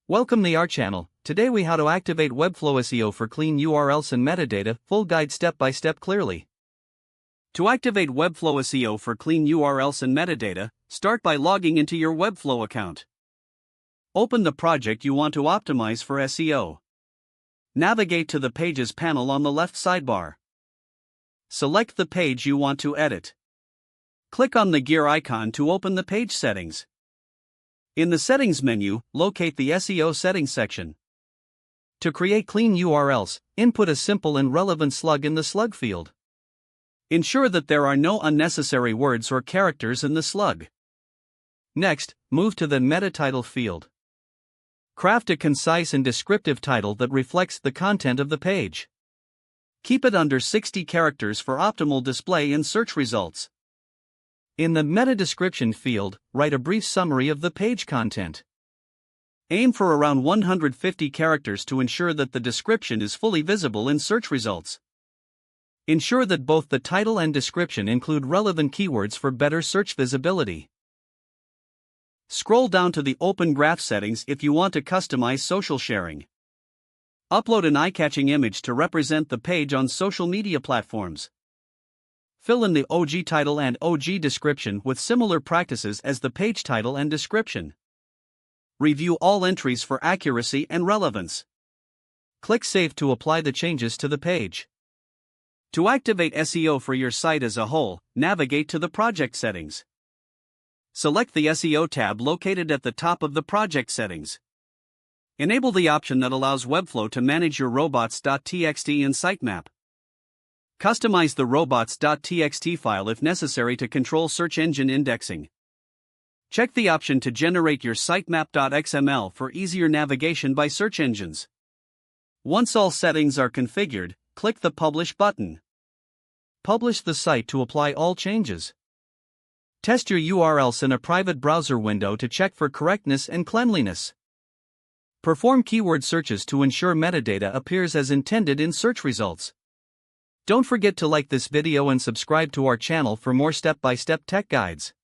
Welcome to our channel. Today we how to activate Webflow SEO for clean URLs and metadata, full guide step by step clearly. To activate Webflow SEO for clean URLs and metadata, start by logging into your Webflow account. Open the project you want to optimize for SEO. Navigate to the Pages panel on the left sidebar. Select the page you want to edit. Click on the gear icon to open the page settings. In the Settings menu, locate the SEO Settings section. To create clean URLs, input a simple and relevant slug in the slug field. Ensure that there are no unnecessary words or characters in the slug. Next, move to the meta title field. Craft a concise and descriptive title that reflects the content of the page. Keep it under 60 characters for optimal display in search results. In the meta description field, write a brief summary of the page content. Aim for around 150 characters to ensure that the description is fully visible in search results. Ensure that both the title and description include relevant keywords for better search visibility. Scroll down to the Open Graph settings if you want to customize social sharing. Upload an eye-catching image to represent the page on social media platforms. Fill in the OG title and OG description with similar practices as the page title and description. Review all entries for accuracy and relevance. Click Save to apply the changes to the page. To activate SEO for your site as a whole, navigate to the Project Settings. Select the SEO tab located at the top of the project settings. Enable the option that allows Webflow to manage your robots.txt and sitemap. Customize the robots.txt file if necessary to control search engine indexing. Check the option to generate your sitemap.xml for easier navigation by search engines. Once all settings are configured, click the Publish button. Publish the site to apply all changes. Test your URLs in a private browser window to check for correctness and cleanliness. Perform keyword searches to ensure metadata appears as intended in search results. Don't forget to like this video and subscribe to our channel for more step-by-step tech guides.